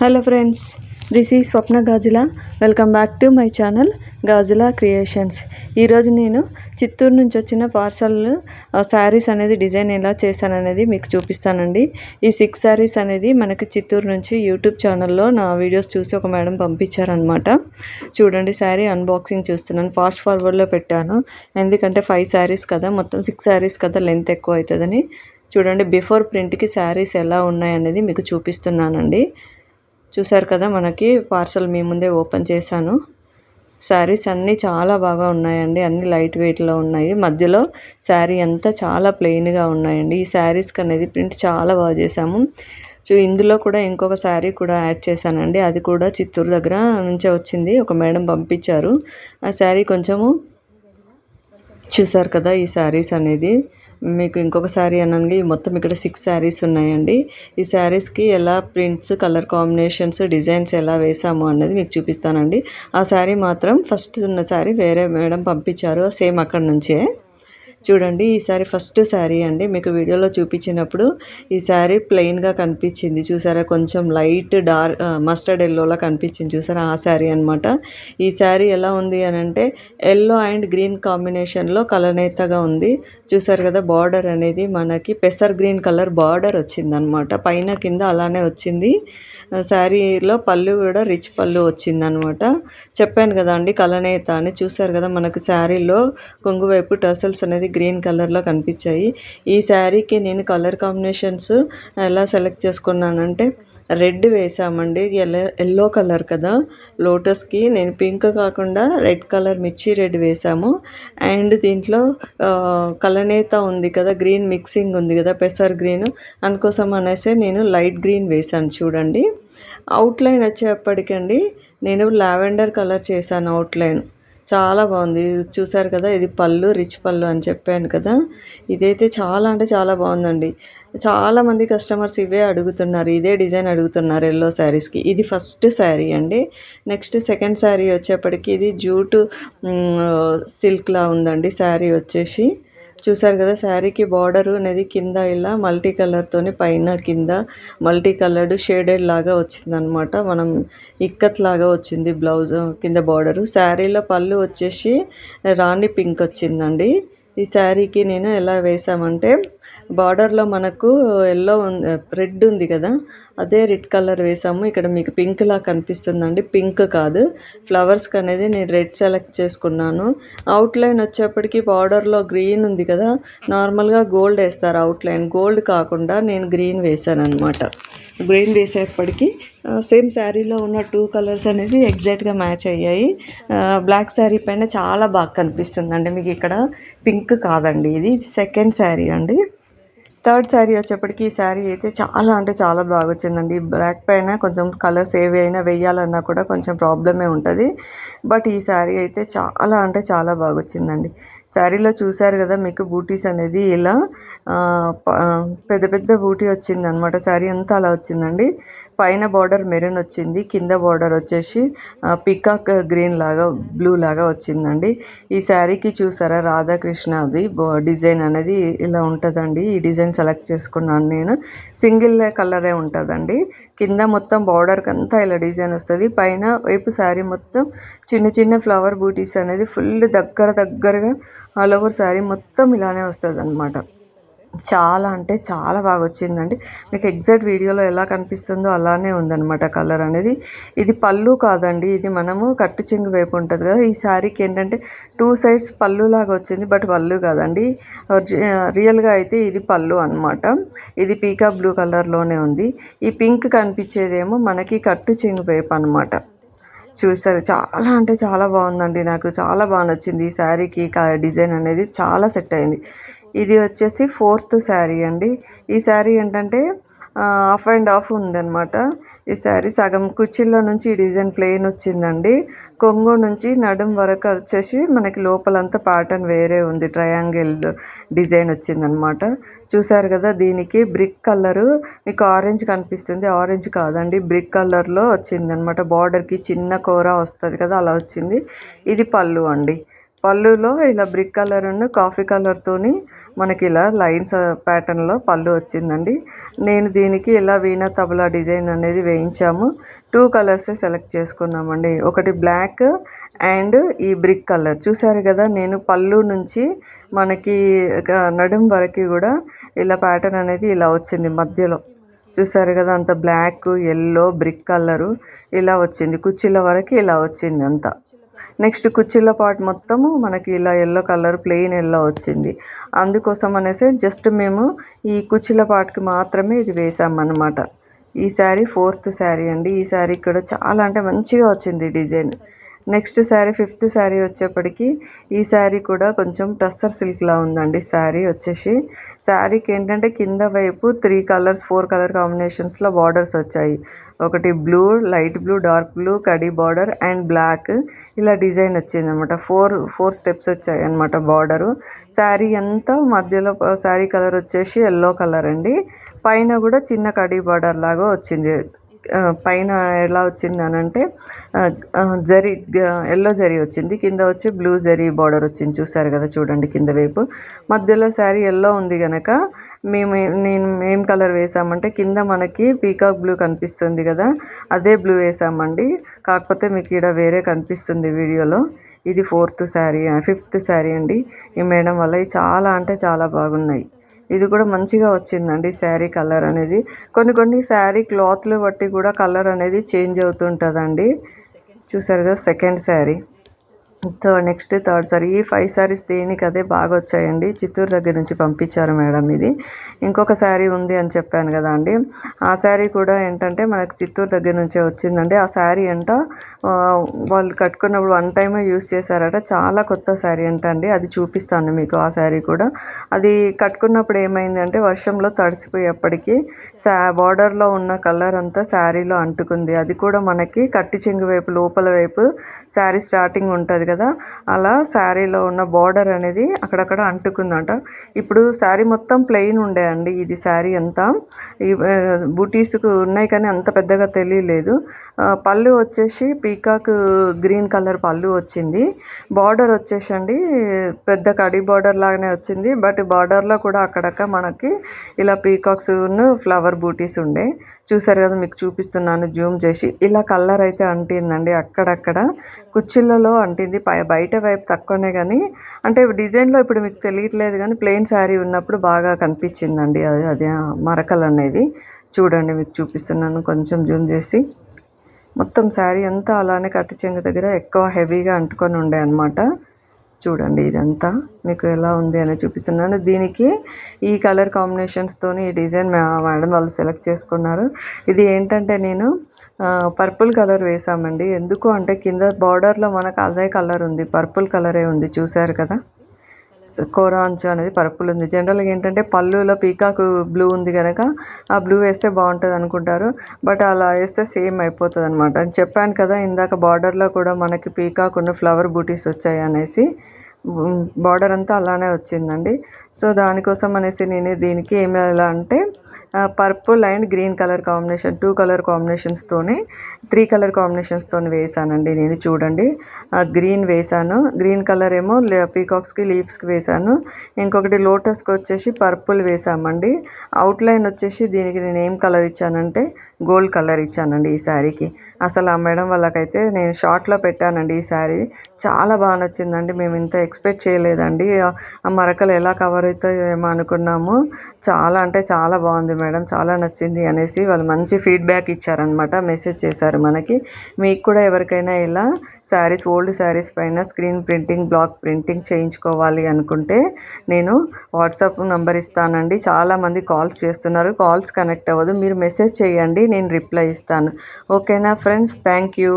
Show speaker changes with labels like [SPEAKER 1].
[SPEAKER 1] Hello friends, this is Swapna Gajula. Welcome back to my channel Gajula creations. ఈరోజు నేను చిత్తూరు నుంచి వచ్చిన parcel saris అనేది డిజైన్ ఎలా చేశాను అనేది మీకు చూపిస్తానండి. ఈ 6 శారీస్ అనేది మనకి చిత్తూరు నుంచి యూట్యూబ్ ఛానల్లో నా వీడియోస్ చూసి ఒక మేడం పంపించారనమాట. చూడండి, శారీ అన్బాక్సింగ్ చూస్తున్నాను. ఫాస్ట్ ఫార్వర్డ్లో పెట్టాను, ఎందుకంటే 5 శారీస్ కదా, మొత్తం 6 శారీస్ కదా, లెంత్ ఎక్కువ అవుతుందని. చూడండి, బిఫోర్ ప్రింట్కి శారీస్ ఎలా ఉన్నాయనేది మీకు చూపిస్తున్నానండి. చూసారు కదా, మనకి పార్సల్ మీ ముందే ఓపెన్ చేశాను. శారీస్ అన్నీ చాలా బాగా ఉన్నాయండి, అన్నీ లైట్ వెయిట్లో ఉన్నాయి. మధ్యలో శారీ అంతా చాలా ప్లెయిన్గా ఉన్నాయండి. ఈ శారీస్కి అనేది ప్రింట్ చాలా బాగా చేశాము. ఇందులో కూడా ఇంకొక శారీ కూడా యాడ్ చేశానండి. అది కూడా చిత్తూరు దగ్గర నుంచే వచ్చింది, ఒక మేడం పంపించారు. ఆ శారీ కొంచెము చూసారు కదా. ఈ శారీస్ అనేది మీకు ఇంకొక శారీ అనండి, మొత్తం ఇక్కడ 6 శారీస్ ఉన్నాయండి. ఈ శారీస్కి ఎలా ప్రింట్స్, కలర్ కాంబినేషన్స్, డిజైన్స్ ఎలా వేసాము అన్నది మీకు చూపిస్తానండి. ఆ శారీ మాత్రం ఫస్ట్ ఉన్న శారీ వేరే మేడం పంపించారు, సేమ్ అక్కడ నుంచే. చూడండి, ఈ శారీ ఫస్ట్ శారీ అండి. మీకు వీడియోలో చూపించినప్పుడు ఈ శారీ ప్లెయిన్గా కనిపించింది, చూసారా, కొంచెం లైట్ డార్క్ మస్టర్డ్ ఎల్లోలా కనిపించింది, చూసారా, ఆ శారీ అనమాట. ఈ శారీ ఎలా ఉంది అని అంటే ఎల్లో అండ్ గ్రీన్ కాంబినేషన్లో కలనేతగా ఉంది. చూసారు కదా, బార్డర్ అనేది మనకి పెసర్ గ్రీన్ కలర్ బార్డర్ వచ్చిందనమాట, పైన కింద అలానే వచ్చింది. శారీలో పళ్ళు కూడా రిచ్ పళ్ళు వచ్చిందనమాట. చెప్పాను కదా అండి, కలనేత అని. చూసారు కదా, మనకు శారీలో కొంగు వైపు టర్సల్స్ అనేది గ్రీన్ కలర్లో కనిపించాయి. ఈ శారీకి నేను కలర్ కాంబినేషన్స్ ఎలా సెలెక్ట్ చేసుకున్నానంటే రెడ్ వేసామండి, ఎల్లో కలర్ కదా, లోటస్కి నేను పింక్ కాకుండా రెడ్ కలర్ మిర్చి రెడ్ వేసాము. అండ్ దీంట్లో కలనేత ఉంది కదా, గ్రీన్ మిక్సింగ్ ఉంది కదా, పెసర్ గ్రీన్, అందుకోసం అనేసి నేను లైట్ గ్రీన్ వేసాను. చూడండి, అవుట్లైన్ వచ్చేప్పటికండి నేను లావెండర్ కలర్ చేశాను అవుట్లైన్. చాలా బాగుంది, చూసారు కదా. ఇది పళ్ళు, రిచ్ పళ్ళు అని చెప్పాను కదా. ఇదైతే చాలా అంటే చాలా బాగుందండి. చాలామంది కస్టమర్స్ ఇవే అడుగుతున్నారు, ఇదే డిజైన్ అడుగుతున్నారు ఎల్లో శారీస్కి. ఇది ఫస్ట్ శారీ అండి. నెక్స్ట్ సెకండ్ శారీ వచ్చేప్పటికి ఇది జూటు సిల్క్లా ఉందండి శారీ వచ్చేసి. చూసారు కదా, శారీకి బార్డర్ అనేది కింద ఇలా మల్టీ కలర్తోని, పైన కింద మల్టీ కలర్డ్ షేడెడ్ లాగా వచ్చిందనమాట. మనం ఇక్కత్ లాగా వచ్చింది బ్లౌజ్ కింద బార్డరు. శారీలో పళ్ళు వచ్చేసి రాణి పింక్ వచ్చిందండి. ఈ శారీకి నేను ఎలా వేసామంటే బార్డర్లో మనకు ఎల్లో రెడ్ ఉంది కదా, అదే రెడ్ కలర్ వేసాము. ఇక్కడ మీకు పింక్ లా కనిపిస్తుందండి, పింక్ కాదు. ఫ్లవర్స్కి అనేది నేను రెడ్ సెలెక్ట్ చేసుకున్నాను. అవుట్లైన్ వచ్చేప్పటికి బార్డర్లో గ్రీన్ ఉంది కదా, నార్మల్గా గోల్డ్ వేస్తారు అవుట్లైన్, గోల్డ్ కాకుండా నేను గ్రీన్ వేసాను అనమాట. గ్రీన్ వేసేప్పటికి సేమ్ శారీలో ఉన్న 2 కలర్స్ అనేది ఎగ్జాక్ట్గా మ్యాచ్ అయ్యాయి. బ్లాక్ శారీ పైన చాలా బాగా కనిపిస్తుందండి. మీకు ఇక్కడ పింక్ కాదండి, ఇది సెకండ్ శారీ అండి. థర్డ్ శారీ వచ్చేప్పటికి ఈ శారీ అయితే చాలా అంటే చాలా బాగా వచ్చిందండి. బ్లాక్ పైన కొంచెం కలర్స్ ఏవి అయినా వేయాలన్నా కూడా కొంచెం ప్రాబ్లమే ఉంటుంది, బట్ ఈ శారీ అయితే చాలా అంటే చాలా బాగా వచ్చిందండి. శారీలో చూసారు కదా, మీకు బూటీస్ అనేది ఇలా పెద్ద పెద్ద బూటీ వచ్చిందనమాట. శారీ అంతా అలా వచ్చిందండి. పైన బార్డర్ మెరూన్ వచ్చింది, కింద బార్డర్ వచ్చేసి పికాక్ గ్రీన్ లాగా, బ్లూ లాగా వచ్చిందండి. ఈ శారీకి చూసారా, రాధాకృష్ణ అది డిజైన్ అనేది ఇలా ఉంటుందండి. ఈ డిజైన్ సెలెక్ట్ చేసుకున్నాను నేను. సింగిల్ కలరే ఉంటుందండి. కింద మొత్తం బార్డర్కి అంతా ఇలా డిజైన్ వస్తుంది, పైన వైపు శారీ మొత్తం చిన్న చిన్న ఫ్లవర్ బూటీస్ అనేది ఫుల్ దగ్గరగా ఆల్ ఓవర్ శారీ మొత్తం ఇలానే వస్తుంది అనమాట. చాలా అంటే చాలా బాగా వచ్చిందండి. మీకు ఎగ్జాక్ట్ వీడియోలో ఎలా కనిపిస్తుందో అలానే ఉందన్నమాట కలర్ అనేది. ఇది పళ్ళు కాదండి, ఇది మనము కట్టు చెంగు వైపు ఉంటుంది కదా. ఈ శారీకి ఏంటంటే 2 సైడ్స్ పళ్ళు లాగా వచ్చింది, బట్ పళ్ళు కాదండి. రియల్గా అయితే ఇది పళ్ళు అనమాట. ఇది పీకా బ్లూ కలర్లోనే ఉంది. ఈ పింక్ కనిపించేదేమో మనకి కట్టు చెంగు వైపు అనమాట. చూసారు, చాలా అంటే చాలా బాగుందండి, నాకు చాలా బాగా నచ్చింది. ఈ శారీకి డిజైన్ అనేది చాలా సెట్ అయింది. ఇది వచ్చేసి 4th శారీ అండి. ఈ శారీ ఏంటంటే హాఫ్ అండ్ హాఫ్ ఉందన్నమాట. ఈ శారీ సగం కుచ్చిళ్ళ నుంచి ఈ డిజైన్ ప్లెయిన్ వచ్చిందండి. కొంగు నుంచి నడుం వరకు వచ్చేసి మనకి లోపలంతా ప్యాటర్న్ వేరే ఉంది, ట్రయాంగిల్ డిజైన్ వచ్చిందనమాట. చూసారు కదా, దీనికి బ్రిక్ కలరు మీకు ఆరెంజ్ కనిపిస్తుంది, ఆరెంజ్ కాదండి, బ్రిక్ కలర్లో వచ్చిందనమాట. బార్డర్కి చిన్న కూర వస్తుంది కదా, అలా వచ్చింది. ఇది పళ్ళు అండి. పళ్ళులో ఇలా బ్రిక్ కలర్ కాఫీ కలర్తోని మనకి ఇలా లైన్స్ ప్యాటర్న్లో పళ్ళు వచ్చిందండి. నేను దీనికి ఇలా వీణా తబలా డిజైన్ అనేది వేయించాము. 2 కలర్సే సెలెక్ట్ చేసుకున్నామండి. ఒకటి బ్లాక్ అండ్ ఈ బ్రిక్ కలర్. చూసారు కదా, నేను పళ్ళు నుంచి మనకి నడుం వరకు కూడా ఇలా ప్యాటర్న్ అనేది ఇలా వచ్చింది మధ్యలో. చూసారు కదా, అంత బ్లాక్, ఎల్లో, బ్రిక్ కలరు ఇలా వచ్చింది. కుర్చీల వరకు ఇలా వచ్చింది అంతా. నెక్స్ట్ కుర్చీల పార్ట్ మొత్తము మనకి ఇలా ఎల్లో కలర్ ప్లెయిన్ ఎల్లో వచ్చింది. అందుకోసం అనేసి జస్ట్ మేము ఈ కుర్చీల పార్ట్కి మాత్రమే ఇది వేసామన్నమాట. ఈ శారీ 4th శారీ అండి. ఈ శారీ కూడా చాలా అంటే మంచిగా వచ్చింది design. Next sari 5th sari వచ్చేప్పటికి ఈ శారీ కూడా కొంచెం టస్సర్ సిల్క్లా ఉందండి. శారీ వచ్చేసి శారీకి ఏంటంటే కింద వైపు 3 కలర్స్ 4 కలర్ కాంబినేషన్స్లో బార్డర్స్ వచ్చాయి. ఒకటి blue, light blue, dark blue, కడీ బార్డర్ అండ్ బ్లాక్ ఇలా డిజైన్ వచ్చింది అనమాట. 4 స్టెప్స్ వచ్చాయి అనమాట బార్డరు. శారీ అంతా మధ్యలో శారీ కలర్ వచ్చేసి ఎల్లో కలర్ అండి. పైన కూడా చిన్న కడీ బార్డర్ లాగా వచ్చింది. పైన ఎలా వచ్చింది అని అంటే జరీ ఎల్లో జరీ వచ్చింది, కింద వచ్చి బ్లూ జరీ బార్డర్ వచ్చింది. చూసారు కదా, చూడండి కింద వైపు. మధ్యలో శారీ ఎల్లో ఉంది కనుక నేను ఏం కలర్ వేసామంటే కింద మనకి పీకాక్ బ్లూ కనిపిస్తుంది కదా, అదే బ్లూ వేసామండి. కాకపోతే మీకు ఇక్కడ వేరే కనిపిస్తుంది వీడియోలో. ఇది 4th శారీ 5th శారీ అండి. ఈ మేడం వల్ల చాలా అంటే చాలా బాగున్నాయి. ఇది కూడా మంచిగా వచ్చిందండి శారీ కలర్ అనేది. కొన్ని శారీ క్లాత్లు బట్టి కూడా కలర్ అనేది చేంజ్ అవుతుంటుందండి. చూసారు కదా, second sari. Next third sari. ఈ 5 శారీస్ దేనికి అదే బాగా వచ్చాయండి. చిత్తూరు దగ్గర నుంచి పంపించారు మేడం ఇది. ఇంకొక శారీ ఉంది అని చెప్పాను కదా అండి, ఆ శారీ కూడా ఏంటంటే మనకు చిత్తూరు దగ్గర నుంచే వచ్చిందండి. ఆ శారీ అంట వాళ్ళు కట్టుకున్నప్పుడు 1 టైమే యూస్ చేశారట. చాలా కొత్త శారీ అండి. అది చూపిస్తాను మీకు. ఆ శారీ కూడా అది కట్టుకున్నప్పుడు ఏమైందంటే వర్షంలో తడిసిపోయేప్పటికీ బార్డర్లో ఉన్న కలర్ అంతా శారీలో అంటుకుంది. అది కూడా మనకి కట్టి చెంగు వైపు లోపల వైపు శారీ స్టార్టింగ్ ఉంటుంది కదా, అలా శారీలో ఉన్న బార్డర్ అనేది అక్కడక్కడ అంటుకుందంట. ఇప్పుడు శారీ మొత్తం ప్లెయిన్ ఉండే అండి. ఇది శారీ అంతా ఈ బూటీస్కు ఉన్నాయి కానీ అంత పెద్దగా తెలియలేదు. పళ్ళు వచ్చేసి పీకాక్ గ్రీన్ కలర్ పళ్ళు వచ్చింది. బార్డర్ వచ్చేసి అండి పెద్ద కడి బార్డర్ లాగానే వచ్చింది. బట్ బార్డర్లో కూడా అక్కడక్కడ మనకి ఇలా పీకాక్స్ ఫ్లవర్ బూటీస్ ఉండే. చూసారు కదా, మీకు చూపిస్తున్నాను జూమ్ చేసి. ఇలా కలర్ అయితే అంటిందండి అక్కడక్కడ, కుచ్చిళ్ళలో అంటింది. బయట వైపు తక్కువనే కానీ అంటే డిజైన్లో ఇప్పుడు మీకు తెలియట్లేదు కానీ ప్లెయిన్ శారీ ఉన్నప్పుడు బాగా కనిపించిందండి అది మరకలు అనేవి. చూడండి, మీకు చూపిస్తున్నాను కొంచెం జూమ్ చేసి. మొత్తం శారీ అంతా అలానే కట్టి చెంగు దగ్గర ఎక్కువ హెవీగా అంటుకొని ఉండే అనమాట. చూడండి, ఇదంతా మీకు ఎలా ఉంది అని చూపిస్తున్నాను. దీనికి ఈ కలర్ కాంబినేషన్స్తోని ఈ డిజైన్ మేడం వాళ్ళు సెలెక్ట్ చేసుకున్నారు. ఇది ఏంటంటే నేను పర్పుల్ కలర్ వేసామండి. ఎందుకు అంటే కింద బార్డర్లో మనకు అదే కలర్ ఉంది, పర్పుల్ కలరే ఉంది. చూసారు కదా, కోరాంచు అనేది పర్పుల్ ఉంది. జనరల్గా ఏంటంటే పళ్ళులో పీకాక్ బ్లూ ఉంది కనుక ఆ బ్లూ వేస్తే బాగుంటుంది అనుకుంటారు. బట్ అలా వేస్తే సేమ్ అయిపోతుంది అనమాట. చెప్పాను కదా ఇందాక, బార్డర్లో కూడా మనకి పీకాక్ ఉన్న ఫ్లవర్ బూటీస్ వచ్చాయి అనేసి. బార్డర్ అంతా అలానే వచ్చిందండి. సో దానికోసం అనేసి నేను దీనికి ఏమి ఎలా అంటే purple and green colour combination 2 colour కాంబినేషన్స్తోనే 3 కలర్ కాంబినేషన్స్తోని వేసానండి నేను. చూడండి, గ్రీన్ వేసాను, గ్రీన్ కలర్ ఏమో పీకాక్స్కి లీవ్స్కి వేసాను. ఇంకొకటి లోటస్కి వచ్చేసి పర్పుల్ వేసామండి. అవుట్లైన్ వచ్చేసి దీనికి నేను ఏం కలర్ ఇచ్చానంటే గోల్డ్ కలర్ ఇచ్చానండి ఈ శారీకి. అసలు ఆ మేడం వాళ్ళకైతే నేను షార్ట్లో పెట్టానండి ఈ శారీ. చాలా బాగా నచ్చిందండి. మేము ఇంత ఎక్స్పెక్ట్ చేయలేదండి. ఆ మరకలు ఎలా కవర్ అవుతాయో ఏమో అనుకున్నాము. చాలా అంటే చాలా బాగుంది మేడం, చాలా నచ్చింది అనేసి వాళ్ళు మంచి ఫీడ్బ్యాక్ ఇచ్చారనమాట. మెసేజ్ చేశారు మనకి. మీకు కూడా ఎవరికైనా ఇలా శారీస్, ఓల్డ్ శారీస్ పైన స్క్రీన్ ప్రింటింగ్, బ్లాక్ ప్రింటింగ్ చేయించుకోవాలి అనుకుంటే నేను వాట్సాప్ నెంబర్ ఇస్తానండి. చాలామంది కాల్స్ చేస్తున్నారు, కాల్స్ కనెక్ట్ అవ్వదు. మీరు మెసేజ్ చేయండి, నేను రిప్లై ఇస్తాను. ఓకేనా ఫ్రెండ్స్, థ్యాంక్ యూ.